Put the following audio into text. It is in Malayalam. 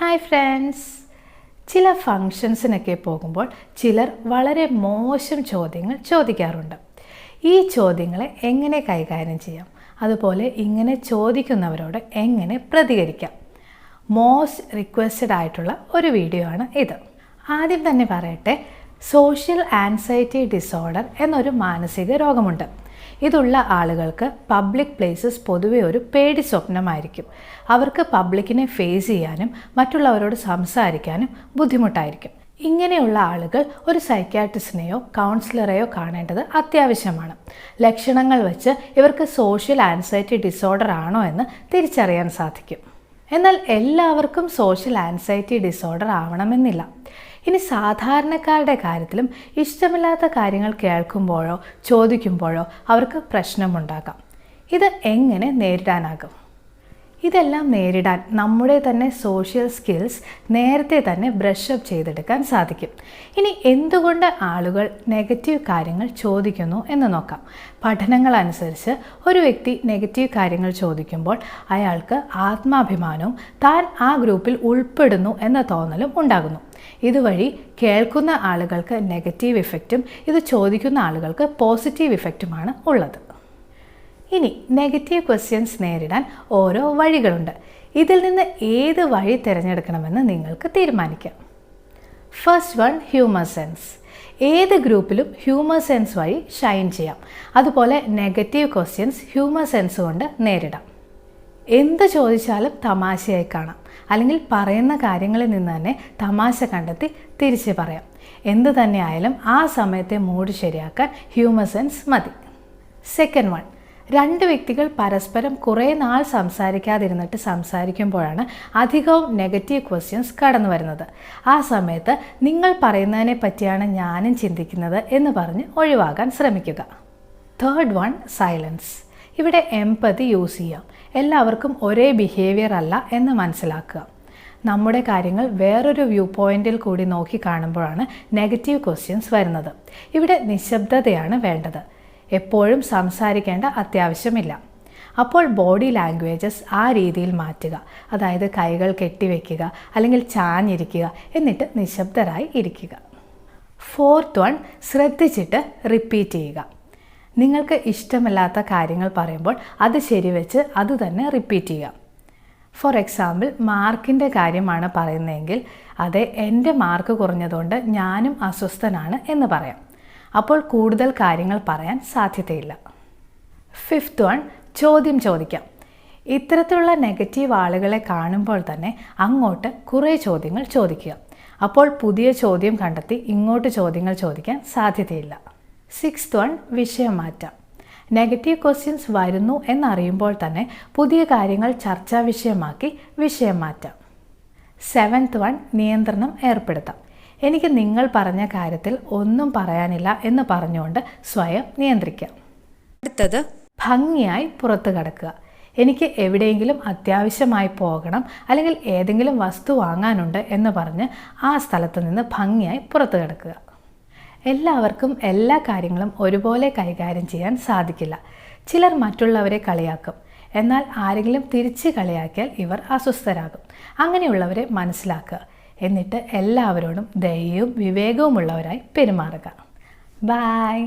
ഹായ് ഫ്രണ്ട്സ്, ചില ഫങ്ഷൻസിനൊക്കെ പോകുമ്പോൾ ചിലർ വളരെ മോശം ചോദ്യങ്ങൾ ചോദിക്കാറുണ്ട്. ഈ ചോദ്യങ്ങളെ എങ്ങനെ കൈകാര്യം ചെയ്യാം, അതുപോലെ ഇങ്ങനെ ചോദിക്കുന്നവരോട് എങ്ങനെ പ്രതികരിക്കാം, മോസ്റ്റ് റിക്വസ്റ്റഡ് ആയിട്ടുള്ള ഒരു വീഡിയോ ആണ് ഇത്. ആദ്യം തന്നെ പറയട്ടെ, സോഷ്യൽ ആൻസൈറ്റി ഡിസോർഡർ എന്നൊരു മാനസിക രോഗമുണ്ട്. ഇതുള്ള ആളുകൾക്ക് പബ്ലിക് പ്ലേസസ് പൊതുവെ ഒരു പേടി സ്വപ്നമായിരിക്കും. അവർക്ക് പബ്ലിക്കിനെ ഫേസ് ചെയ്യാനും മറ്റുള്ളവരോട് സംസാരിക്കാനും ബുദ്ധിമുട്ടായിരിക്കും. ഇങ്ങനെയുള്ള ആളുകൾ ഒരു സൈക്യാട്രിസ്റ്റിനെയോ കൗൺസിലറെയോ കാണേണ്ടത് അത്യാവശ്യമാണ്. ലക്ഷണങ്ങൾ വെച്ച് ഇവർക്ക് സോഷ്യൽ ആൻസൈറ്റി ഡിസോർഡർ ആണോ എന്ന് തിരിച്ചറിയാൻ സാധിക്കും. എന്നാൽ എല്ലാവർക്കും സോഷ്യൽ ആൻസൈറ്റി ഡിസോർഡർ ആവണമെന്നില്ല. ഇനി സാധാരണക്കാരുടെ കാര്യത്തിലും ഇഷ്ടമില്ലാത്ത കാര്യങ്ങൾ കേൾക്കുമ്പോഴോ ചോദിക്കുമ്പോഴോ അവർക്ക് പ്രശ്നമുണ്ടാകാം. ഇത് എങ്ങനെ നേരിടാനാകും? ഇതെല്ലാം നേരിടാൻ നമ്മുടെ തന്നെ സോഷ്യൽ സ്കിൽസ് നേരത്തെ തന്നെ ബ്രഷ് അപ്പ് ചെയ്തെടുക്കാൻ സാധിക്കും. ഇനി എന്തുകൊണ്ട് ആളുകൾ നെഗറ്റീവ് കാര്യങ്ങൾ ചോദിക്കുന്നു എന്ന് നോക്കാം. പഠനങ്ങൾ അനുസരിച്ച് ഒരു വ്യക്തി നെഗറ്റീവ് കാര്യങ്ങൾ ചോദിക്കുമ്പോൾ അയാൾക്ക് ആത്മാഭിമാനവും താൻ ആ ഗ്രൂപ്പിൽ ഉൾപ്പെടുന്നു എന്ന തോന്നലും ഉണ്ടാകുന്നു. ഇതുവഴി കേൾക്കുന്ന ആളുകൾക്ക് നെഗറ്റീവ് ഇഫക്റ്റും ഇത് ചോദിക്കുന്ന ആളുകൾക്ക് പോസിറ്റീവ് ഇഫക്റ്റുമാണ് ഉള്ളത്. ഇനി നെഗറ്റീവ് ക്വസ്റ്റ്യൻസ് നേരിടാൻ ഓരോ വഴികളുണ്ട്. ഇതിൽ നിന്ന് ഏത് വഴി തിരഞ്ഞെടുക്കണമെന്ന് നിങ്ങൾക്ക് തീരുമാനിക്കാം. First one, humour sense. ഏത് ഗ്രൂപ്പിലും ഹ്യൂമർ സെൻസ് വഴി ഷൈൻ ചെയ്യാം. അതുപോലെ നെഗറ്റീവ് ക്വസ്റ്റ്യൻസ് ഹ്യൂമർ സെൻസ് കൊണ്ട് നേരിടാം. എന്ത് ചോദിച്ചാലും തമാശയായി കാണാം, അല്ലെങ്കിൽ പറയുന്ന കാര്യങ്ങളിൽ നിന്ന് തന്നെ തമാശ കണ്ടെത്തി തിരിച്ച് പറയാം. എന്ത് തന്നെ ആയാലും ആ സമയത്തെ മൂഡ് ശരിയാക്കാൻ ഹ്യൂമർ സെൻസ് മതി. സെക്കൻഡ് വൺ, രണ്ട് വ്യക്തികൾ പരസ്പരം കുറേ നാൾ സംസാരിക്കാതിരുന്നിട്ട് സംസാരിക്കുമ്പോഴാണ് അധികവും നെഗറ്റീവ് ക്വസ്റ്റ്യൻസ് കടന്നു വരുന്നത്. ആ സമയത്ത് നിങ്ങൾ പറയുന്നതിനെ പറ്റിയാണ് ഞാനും ചിന്തിക്കുന്നത് എന്ന് പറഞ്ഞ് ഒഴിവാകാൻ ശ്രമിക്കുക. Third one, silence. ഇവിടെ എംപതി യൂസ് ചെയ്യാം. എല്ലാവർക്കും ഒരേ ബിഹേവിയർ അല്ല എന്ന് മനസ്സിലാക്കുക. നമ്മുടെ കാര്യങ്ങൾ വേറൊരു വ്യൂ പോയിന്റിൽ കൂടി നോക്കി കാണുമ്പോഴാണ് നെഗറ്റീവ് ക്വസ്റ്റ്യൻസ് വരുന്നത്. ഇവിടെ നിശബ്ദതയാണ് വേണ്ടത്. എപ്പോഴും സംസാരിക്കേണ്ട ആവശ്യമില്ല. അപ്പോൾ ബോഡി ലാംഗ്വേജസ് ആ രീതിയിൽ മാറ്റുക. അതായത് കൈകൾ കെട്ടിവെക്കുക, അല്ലെങ്കിൽ ചാഞ്ഞിരിക്കുക, എന്നിട്ട് നിശബ്ദരായി ഇരിക്കുക. ഫോർത്ത് വൺ, ശ്രദ്ധിച്ചിട്ട് റിപ്പീറ്റ് ചെയ്യുക. നിങ്ങൾക്ക് ഇഷ്ടമില്ലാത്ത കാര്യങ്ങൾ പറയുമ്പോൾ അത് ശരിവെച്ച് അത് തന്നെ റിപ്പീറ്റ് ചെയ്യുക. ഫോർ എക്സാമ്പിൾ, മാർക്കിൻ്റെ കാര്യമാണ് പറയുന്നതെങ്കിൽ അതെ, എൻ്റെ മാർക്ക് കുറഞ്ഞതുകൊണ്ട് ഞാനും അസ്വസ്ഥനാണ് എന്ന് പറയാം. അപ്പോൾ കൂടുതൽ കാര്യങ്ങൾ പറയാൻ സാധ്യതയില്ല. ഫിഫ്ത്ത് വൺ, ചോദ്യം ചോദിക്കാം. ഇത്തരത്തിലുള്ള നെഗറ്റീവ് ആളുകളെ കാണുമ്പോൾ തന്നെ അങ്ങോട്ട് കുറേ ചോദ്യങ്ങൾ ചോദിക്കുക. അപ്പോൾ പുതിയ ചോദ്യം കണ്ടെത്തി ഇങ്ങോട്ട് ചോദ്യങ്ങൾ ചോദിക്കാൻ സാധ്യതയില്ല. സിക്സ്ത് വൺ, വിഷയം മാറ്റാം. നെഗറ്റീവ് ക്വസ്റ്റ്യൻസ് വരുന്നു എന്നറിയുമ്പോൾ തന്നെ പുതിയ കാര്യങ്ങൾ ചർച്ചാ വിഷയമാക്കി വിഷയം മാറ്റാം. സെവൻത്ത് വൺ, നിയന്ത്രണം ഏർപ്പെടുത്താം. എനിക്ക് നിങ്ങൾ പറഞ്ഞ കാര്യത്തിൽ ഒന്നും പറയാനില്ല എന്ന് പറഞ്ഞുകൊണ്ട് സ്വയം നിയന്ത്രിക്കാം. അടുത്തത്, ഭംഗിയായി പുറത്തു കടക്കുക. എനിക്ക് എവിടെയെങ്കിലും അത്യാവശ്യമായി പോകണം, അല്ലെങ്കിൽ ഏതെങ്കിലും വസ്തു വാങ്ങാനുണ്ട് എന്ന് പറഞ്ഞ് ആ സ്ഥലത്ത് നിന്ന് ഭംഗിയായി പുറത്തു കടക്കുക. എല്ലാവർക്കും എല്ലാ കാര്യങ്ങളും ഒരുപോലെ കൈകാര്യം ചെയ്യാൻ സാധിക്കില്ല. ചിലർ മറ്റുള്ളവരെ കളിയാക്കും. എന്നാൽ ആരെങ്കിലും തിരിച്ച് കളിയാക്കിയാൽ ഇവർ അസ്വസ്ഥരാകും. അങ്ങനെയുള്ളവരെ മനസ്സിലാക്കുക. എന്നിട്ട് എല്ലാവരോടും ദയയും വിവേകവുമുള്ളവരായി പെരുമാറുക. ബൈ.